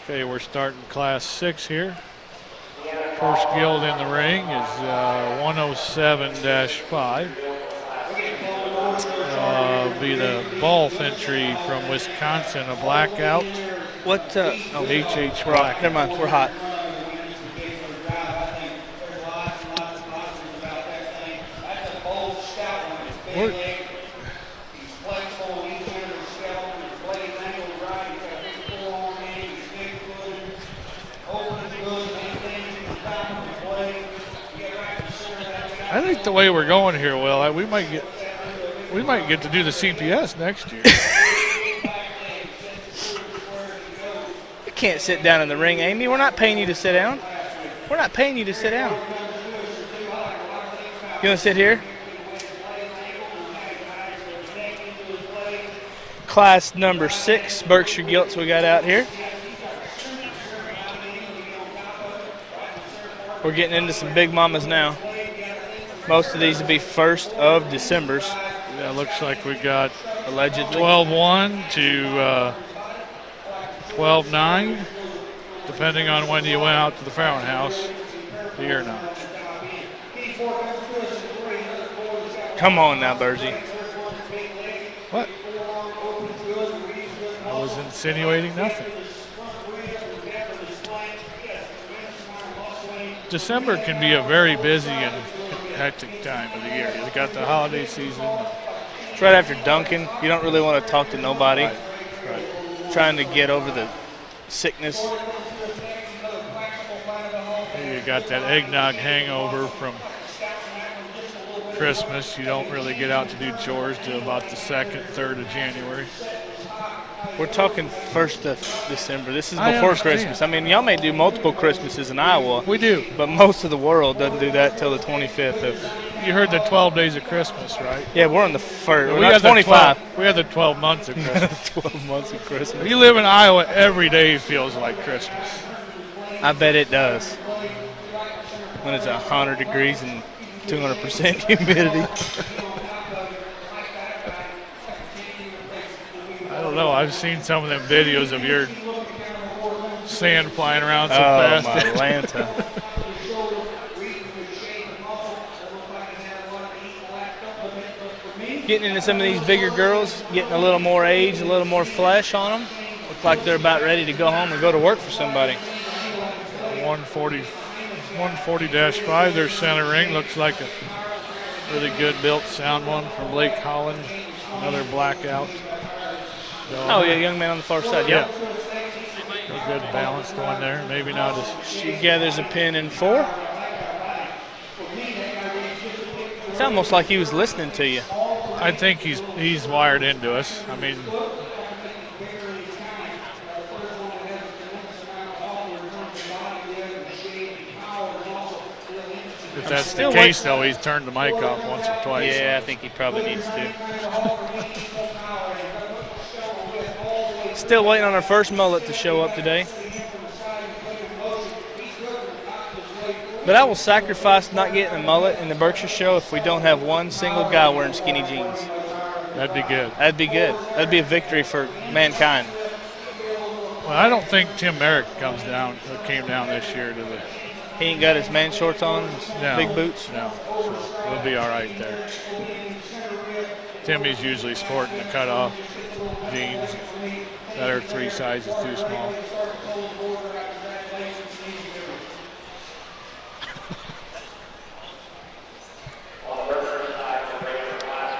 Okay, we're starting Class 6 here. First Gilt in the ring is 107-5. Be the ball entry from Wisconsin, a blackout. What? HH we're off. Never mind, we're hot. I think the way we're going here, Will, we might get to do the CPS next year. You can't sit down in the ring, Amy. We're not paying you to sit down. We're not paying you to sit down. You want to sit here? Class number 6, Berkshire Gilts we got out here. We're getting into some big mamas now. Most of these will be 1st of December's. Yeah, looks like we got allegedly 12-1 to 12-9, depending on when you went out to the Farron House, the year now. Come on now, Bergie. What? I was insinuating nothing. December can be a very busy and hectic time of the year. You got the holiday season. It's right after Duncan. You don't really want to talk to nobody. Right. Trying to get over the sickness. You got that eggnog hangover from Christmas. You don't really get out to do chores till about the 2nd, 3rd of January. We're talking 1st of December. This is before Christmas. I mean, y'all may do multiple Christmases in Iowa. We do. But most of the world doesn't do that till the 25th of. You heard the 12 days of Christmas, right? Yeah, we're on the 1st. We got 25. We have the 12 months of We Christmas. 12 months of Christmas. If you live in Iowa, every day feels like Christmas. I bet it does. When it's 100 degrees and 200% humidity. I don't know. I've seen some of them videos of your sand flying around so fast. Oh, my Atlanta. Getting into some of these bigger girls, getting a little more age, a little more flesh on them. Look like they're about ready to go home and go to work for somebody. 140-5, their center ring. Looks like a really good built sound one from Lake Holland. Another blackout. Oh, yeah, young man on the far side. Yep. A good balanced one there. Maybe not as. She gathers a pin in 4. It's almost like he was listening to you. I think he's wired into us. I mean, if that's the case, though, he's turned the mic off once or twice. Yeah, I think he probably needs to. Still waiting on our first mullet to show up today. But I will sacrifice not getting a mullet in the Berkshire show if we don't have one single guy wearing skinny jeans. That'd be good. That'd be good. That'd be a victory for mankind. Well, I don't think Tim Merrick came down this year to the. He ain't got his man shorts on, his big boots? No, so we'll be all right there. Timmy's usually sporting the cutoff jeans that are 3 sizes too small.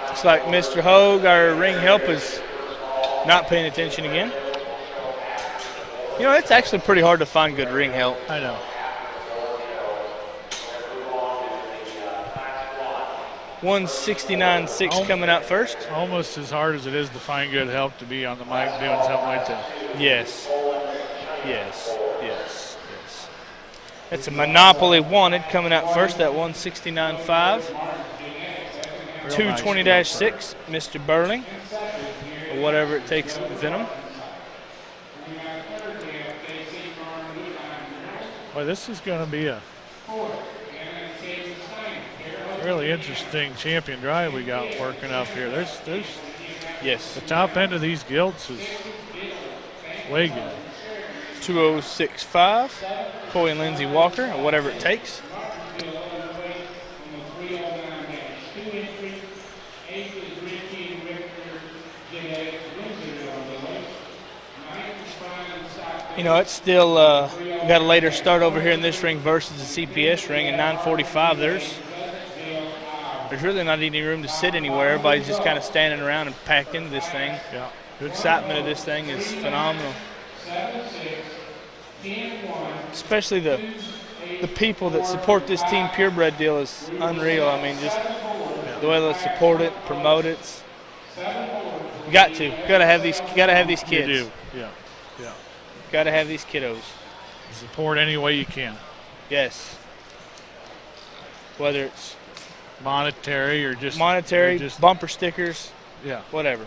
Looks like Mr. Hogue, our ring help, is not paying attention again. You know, it's actually pretty hard to find good ring help. I know. 169.6 coming out first. Almost as hard as it is to find good help to be on the mic doing something like that. Yes. Yes. Yes. Yes. That's a Monopoly Wanted coming out first, that 169.5. 220-6, Mr. Burling. Or whatever it takes, Venom. Boy, this is going to be a really interesting champion drive we got working up here. There's yes. The top end of these Gilts is way good. 2065, Coy and Lindsay Walker, or whatever it takes. You know, it's still we got a later start over here in this ring versus the CPS ring. In 9:45, there's really not any room to sit anywhere. Everybody's just kind of standing around and packed into this thing. Yeah. The excitement of this thing is phenomenal. Especially the people that support this Team Purebred deal is unreal. I mean, just the way they support it, promote it. You got to have these kids. You do. Yeah. Yeah. Got to have these kiddos. Support any way you can. Yes. Whether it's monetary or just bumper stickers. Yeah. Whatever.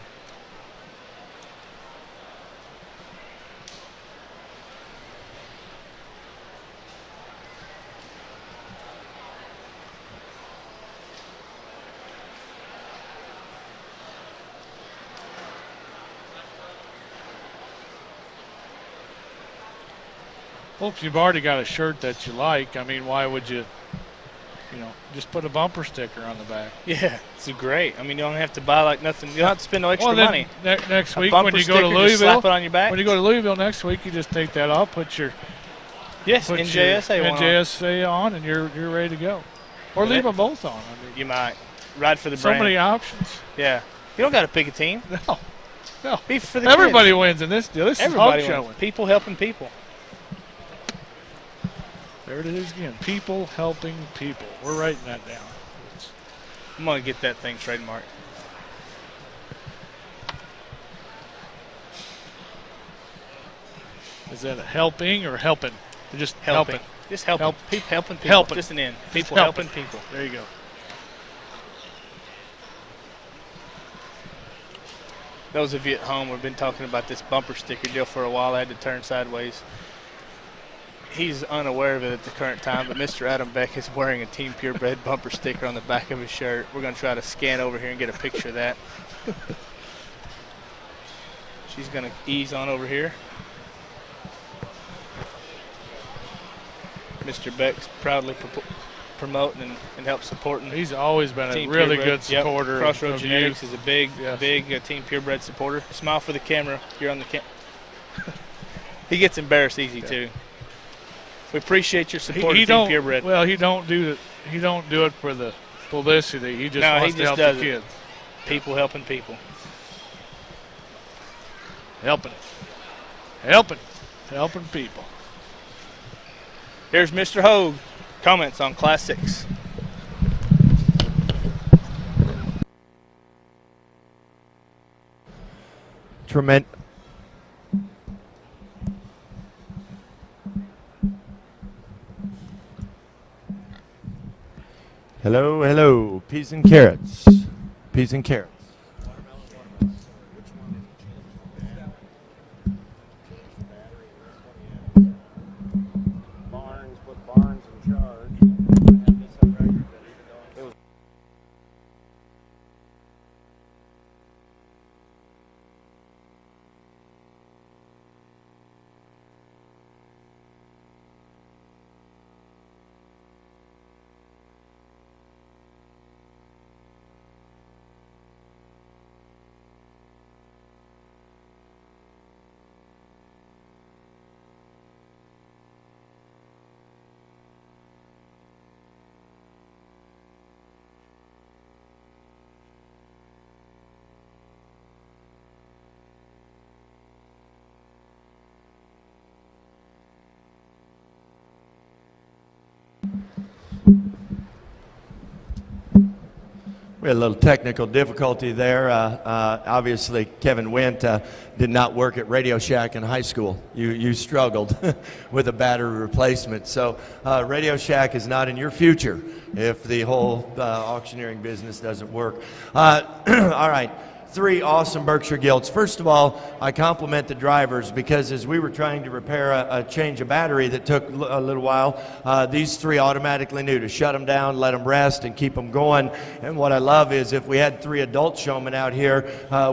Well, if you've already got a shirt that you like, I mean, why would you just put a bumper sticker on the back? Yeah, it's great. I mean, you don't have to buy like nothing. You don't have to spend no extra money. Next week when you go to Louisville, slap it on your back. When you go to Louisville next week, you just take that off, put your NJSA on, and you're ready to go. Or leave them both on. I mean, you might ride for the brand. So many options. Yeah, you don't got to pick a team. No. Be for the Everybody kids. wins in this deal. This Everybody is hog wins. showing. People helping people. There it is again. People helping people. We're writing that down. I'm going to get that thing trademarked. Is that a helping or helping? Just helping. Just helping. Helping people. Helping. Just an end. People helping people. There you go. Those of you at home, we've been talking about this bumper sticker deal for a while. I had to turn sideways. He's unaware of it at the current time, but Mr. Adam Beck is wearing a Team Purebred bumper sticker on the back of his shirt. We're going to try to scan over here and get a picture of that. She's going to ease on over here. Mr. Beck's proudly promoting and help supporting. He's always been Team a really Purebred. good supporter. Yep. Crossroads of Genetics youth. is a big Team Purebred supporter. Smile for the camera. You're on the camera. He gets embarrassed easy too. We appreciate your support of Team Purebred. Well, he don't do it for the publicity. He just wants to help the kids. People helping people. Helping people. Here's Mr. Hogue. Comments on Class 6. Tremendous. Hello, hello. Peas and carrots. Peas and carrots. Barnes, put Barnes in charge. I have this on record that even though it was We had a little technical difficulty there. Obviously, Kevin Wendt did not work at Radio Shack in high school. You struggled with a battery replacement. So Radio Shack is not in your future if the whole auctioneering business doesn't work. All right. Three awesome Berkshire Gilts. First of all, I compliment the drivers because as we were trying to repair a change of battery that took a little while, these three automatically knew to shut them down, let them rest, and keep them going. And what I love is if we had three adult showmen out here,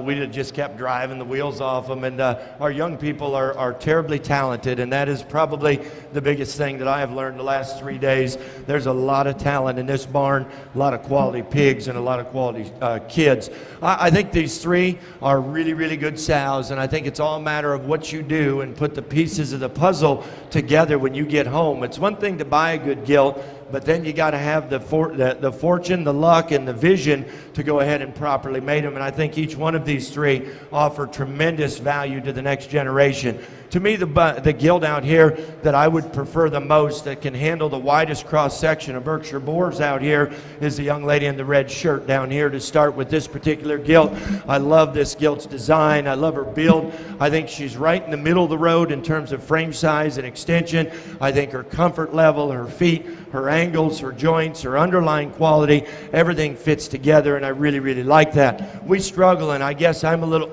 we'd have just kept driving the wheels off them. And our young people are terribly talented, and that is probably the biggest thing that I have learned the last 3 days. There's a lot of talent in this barn, a lot of quality pigs, and a lot of quality kids. I think these three are really, really good sows, and I think it's all a matter of what you do and put the pieces of the puzzle together when you get home. It's one thing to buy a good gilt, but then you got to have the fortune, the luck, and the vision to go ahead and properly mate them. And I think each one of these three offer tremendous value to the next generation. To me, the gilt out here that I would prefer the most, that can handle the widest cross section of Berkshire boars out here, is the young lady in the red shirt down here to start with this particular gilt. I love this gilt's design. I love her build. I think she's right in the middle of the road in terms of frame size and extension. I think her comfort level, her feet, her angles, her joints, her underlying quality, everything fits together, and I really, really like that. We struggle, and I guess I'm a little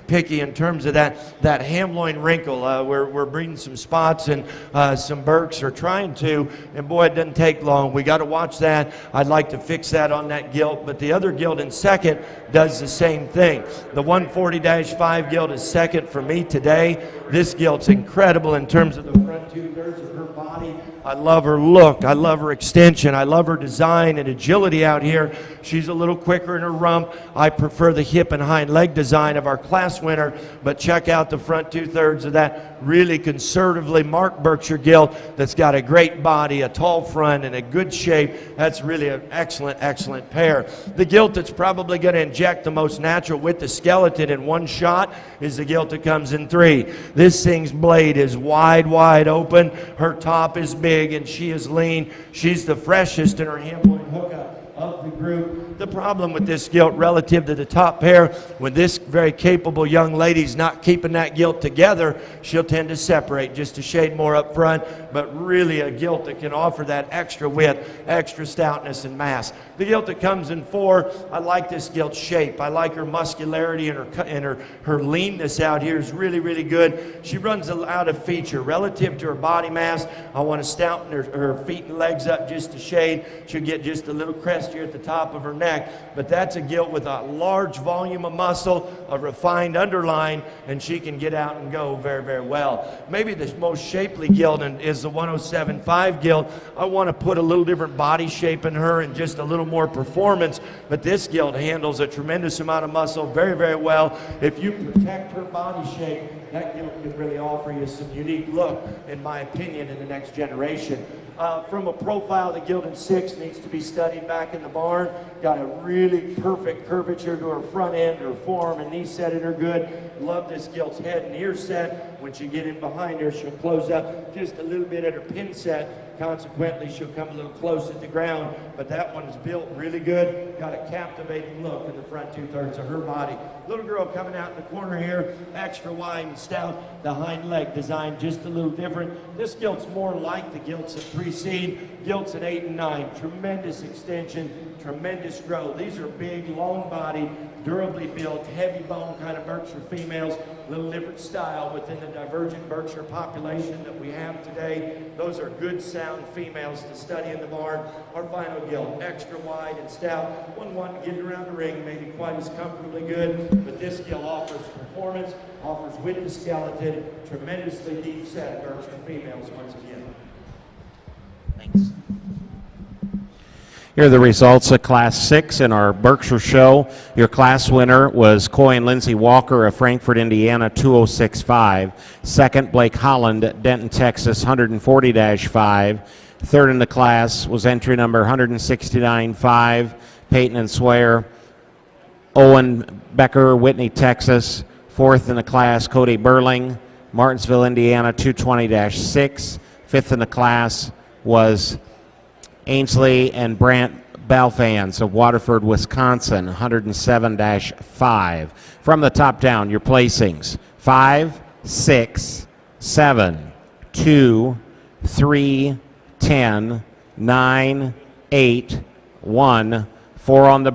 picky in terms of that ham loin wrinkle. We're breeding some spots, and some Berks are trying to, and boy, it doesn't take long. We got to watch that. I'd like to fix that on that gilt, but the other gilt in second does the same thing. The 140-5 gilt is second for me today. This gilt's incredible in terms of the front 2/3 of her body. I love her look. I love her extension. I love her design and agility out here. She's a little quicker in her rump. I prefer the hip and hind leg design of our class winner, but check out the front 2/3 of that really conservatively marked Berkshire gilt that's got a great body, a tall front, and a good shape. That's really an excellent, excellent pair. The gilt that's probably going to inject the most natural with the skeleton in one shot is the gilt that comes in three. This thing's blade is wide, wide open. Her top is big, and she is lean. She's the freshest in her hand-point hookup of the group. The problem with this gilt relative to the top pair, when this very capable young lady's not keeping that gilt together, she'll tend to separate just a shade more up front, but really a gilt that can offer that extra width, extra stoutness and mass. The gilt that comes in four, I like this gilt's shape. I like her muscularity, and her leanness out here is really, really good. She runs out of feature relative to her body mass. I want to stouten her feet and legs up just a shade. She'll get just a little crest here at the top of her neck, but that's a gilt with a large volume of muscle, a refined underline, and she can get out and go very, very well. Maybe the most shapely gilt is the 107.5 gilt. I want to put a little different body shape in her and just a little more performance, but this gilt handles a tremendous amount of muscle very, very well. If you protect her body shape, that gilt can really offer you some unique look, in my opinion, in the next generation. From a profile, the gilt in 6 needs to be studied back in the barn. Got a really perfect curvature to her front end, her form and knee setting are good. Love this gilt's head and ear set. Once you get in behind her, she'll close up just a little bit at her pin set. Consequently, she'll come a little close at the ground, but that one's built really good. Got a captivating look in the front 2/3 of her body. Little girl coming out in the corner here, extra wide and stout. The hind leg designed just a little different. This gilt's more like the gilts that precede. Gilts at 8 and 9, tremendous extension, tremendous growth. These are big, long-bodied, durably built, heavy bone kind of Berkshire females. A little different style within the divergent Berkshire population that we have today. Those are good, sound females to study in the barn. Our final gilt, extra wide and stout. One getting around the ring, maybe quite as comfortably good, but this gilt offers performance, offers with the skeleton, tremendously deep set Berkshire females once again. Thanks. Here are the results of Class 6 in our Berkshire show. Your class winner was Coy and Lindsay Walker of Frankfort, Indiana, 206.5. Second, Blake Holland, Denton, Texas, 140-5. Third in the class was entry number 169.5, Peyton and Swear. Owen Becker, Whitney, Texas. Fourth in the class, Cody Burling, Martinsville, Indiana, 220-6. Fifth in the class was Ainsley and Brant Balfans of Waterford, Wisconsin, 107-5. From the top down, your placings: 5, 6, 7, 2, 3, 10, 9, 8, 1, 4 on the